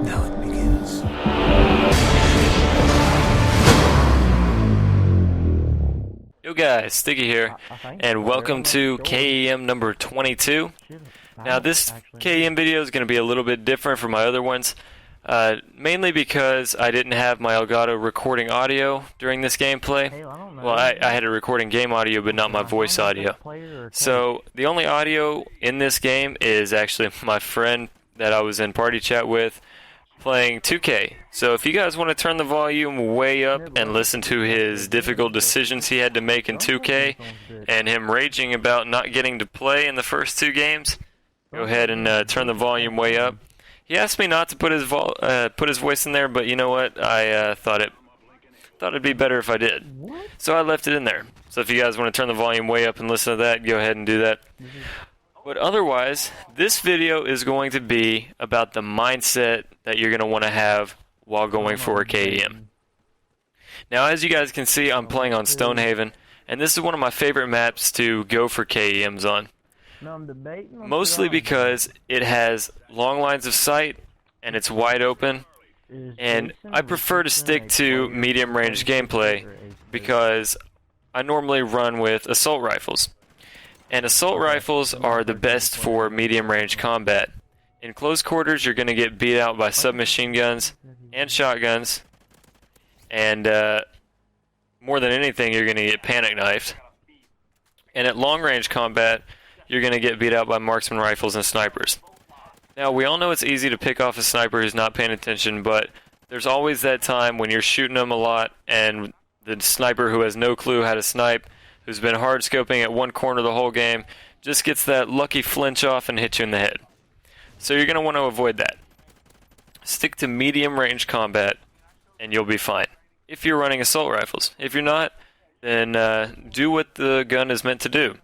Now it begins. Yo guys, Sticky here, and welcome to K.E.M number 22. Now this K.E.M video is going to be a little bit different from my other ones, mainly because I didn't have my Elgato recording audio during this gameplay. Well, I had a recording game audio, but not my voice audio. So the only audio in this game is actually my friend that I was in party chat with playing 2K. So if you guys want to turn the volume way up and listen to his difficult decisions he had to make in 2K and him raging about not getting to play in the first two games, go ahead and turn the volume way up. He asked me not to put his voice in there, but you know what? I thought it'd be better if I did. So I left it in there. So if you guys want to turn the volume way up and listen to that, go ahead and do that. But otherwise, this video is going to be about the mindset that you're going to want to have while going for a K.E.M. Now, as you guys can see, I'm playing on Stonehaven, and this is one of my favorite maps to go for K.E.Ms on. Mostly because it has long lines of sight, and it's wide open, and I prefer to stick to medium range gameplay because I normally run with assault rifles. And assault rifles are the best for medium range combat. In close quarters, you're going to get beat out by submachine guns and shotguns. And more than anything, you're going to get panic knifed. And at long range combat, you're going to get beat out by marksman rifles and snipers. Now, we all know it's easy to pick off a sniper who's not paying attention, but there's always that time when you're shooting them a lot and the sniper who has no clue how to snipe, who's been hard scoping at one corner the whole game, just gets that lucky flinch off and hits you in the head. So you're going to want to avoid that. Stick to medium range combat and you'll be fine. If you're running assault rifles. If you're not, then do what the gun is meant to do.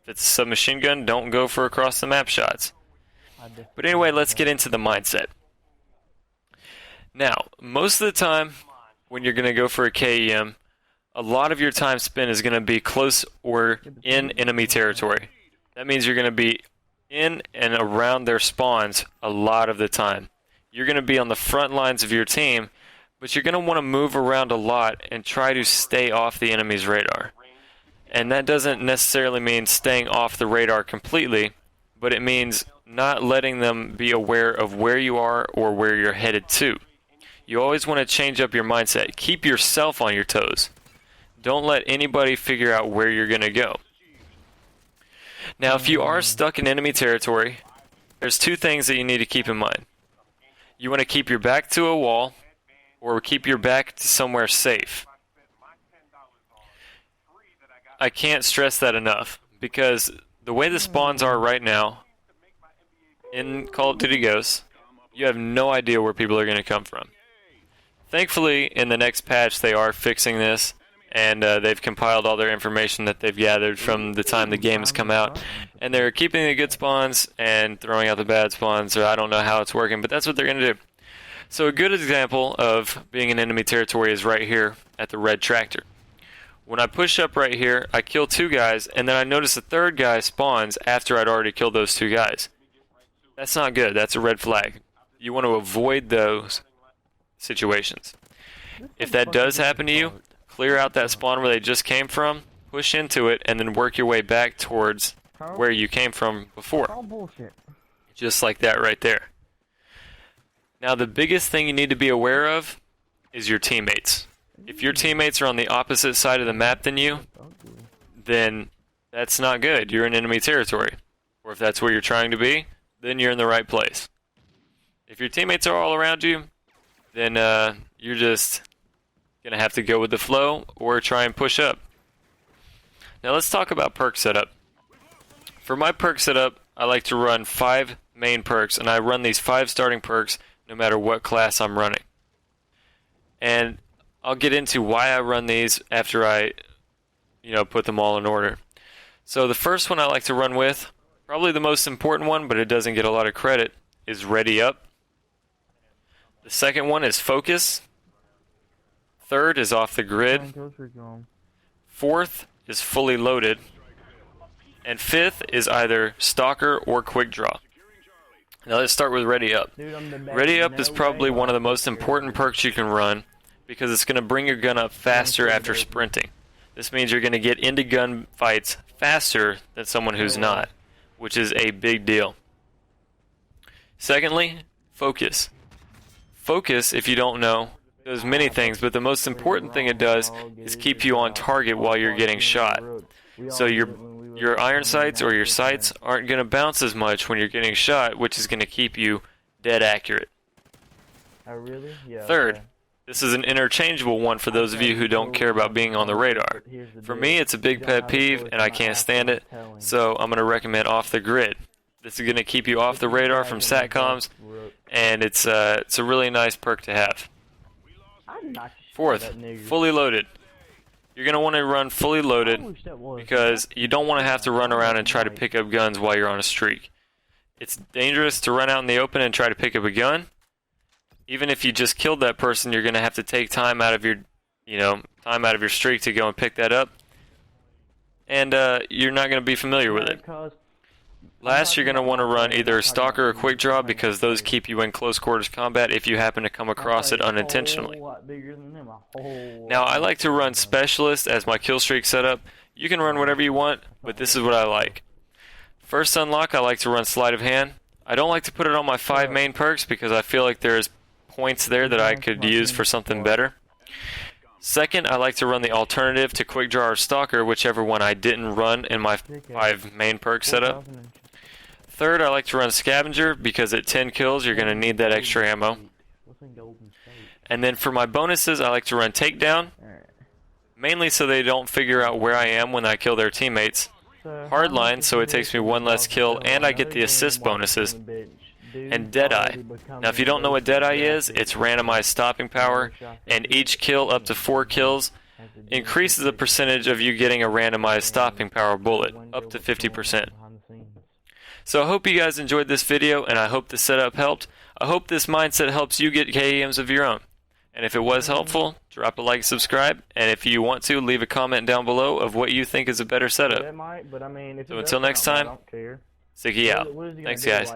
If it's a submachine gun, don't go for across the map shots. But anyway, let's get into the mindset. Now, most of the time when you're going to go for a K.E.M, a lot of your time spent is going to be close or in enemy territory. That means you're going to be in and around their spawns a lot of the time. You're going to be on the front lines of your team, but you're going to want to move around a lot and try to stay off the enemy's radar. And that doesn't necessarily mean staying off the radar completely, but it means not letting them be aware of where you are or where you're headed to. You always want to change up your mindset. Keep yourself on your toes. Don't let anybody figure out where you're going to go. Now, if you are stuck in enemy territory, there's two things that you need to keep in mind. You want to keep your back to a wall, or keep your back to somewhere safe. I can't stress that enough, because the way the spawns are right now in Call of Duty Ghosts, you have no idea where people are going to come from. Thankfully, in the next patch, they are fixing this. And they've compiled all their information that they've gathered from the time the game has come out. And they're keeping the good spawns and throwing out the bad spawns. So I don't know how it's working, but that's what they're going to do. So a good example of being in enemy territory is right here at the red tractor. When I push up right here, I kill two guys, and then I notice a third guy spawns after I'd already killed those two guys. That's not good. That's a red flag. You want to avoid those situations. If that does happen to you, clear out that spawn where they just came from, push into it, and then work your way back towards where you came from before. Just like that right there. Now, the biggest thing you need to be aware of is your teammates. If your teammates are on the opposite side of the map than you, then that's not good. You're in enemy territory. Or if that's where you're trying to be, then you're in the right place. If your teammates are all around you, then you're just going to have to go with the flow or try and push up. Now let's talk about perk setup. For my perk setup, I like to run 5 main perks, and I run these 5 starting perks no matter what class I'm running. And I'll get into why I run these after I put them all in order. So the first one I like to run with, probably the most important one, but it doesn't get a lot of credit, is Ready Up. The second one is Focus. Third is Off the Grid. Fourth is Fully Loaded. And fifth is either Stalker or Quick Draw. Now let's start with Ready Up. Ready Up is probably one of the most important perks you can run because it's going to bring your gun up faster after sprinting. This means you're going to get into gun fights faster than someone who's not, which is a big deal. Secondly, Focus. Focus, if you don't know, does many things, but the most important thing it does is keep you on target while you're getting shot. So your iron sights or your sights aren't going to bounce as much when you're getting shot, which is going to keep you dead accurate. Third, this is an interchangeable one for those of you who don't care about being on the radar. For me, it's a big pet peeve and I can't stand it, so I'm going to recommend Off the Grid. This is going to keep you off the radar from SATCOMs, and it's a really nice perk to have. Fourth, Fully Loaded. You're going to want to run fully loaded because you don't want to have to run around and try to pick up guns while you're on a streak. It's dangerous to run out in the open and try to pick up a gun. Even if you just killed that person, you're going to have to take time out of your, time out of your streak to go and pick that up. And you're not going to be familiar with it. Last, you're going to want to run either a Stalker or Quick Draw because those keep you in close quarters combat if you happen to come across it unintentionally. Now, I like to run Specialist as my kill streak setup. You can run whatever you want, but this is what I like. First unlock, I like to run Sleight of Hand. I don't like to put it on my 5 main perks because I feel like there's points there that I could use for something better. Second, I like to run the alternative to Quick Draw or Stalker, whichever one I didn't run in my 5 main perk setup. Third, I like to run Scavenger because at 10 kills you're going to need that extra ammo. And then for my bonuses, I like to run Takedown, mainly so they don't figure out where I am when I kill their teammates. Hardline, so it takes me 1 less kill and I get the assist bonuses. And Deadeye. Now if you don't know what Deadeye is, it's randomized stopping power, and each kill up to 4 kills increases the percentage of you getting a randomized stopping power bullet, up to 50%. So I hope you guys enjoyed this video, and I hope the setup helped. I hope this mindset helps you get K.E.Ms of your own. And if it was helpful, drop a like, subscribe, and if you want to, leave a comment down below of what you think is a better setup. So until next time, Sticky out. Thanks guys.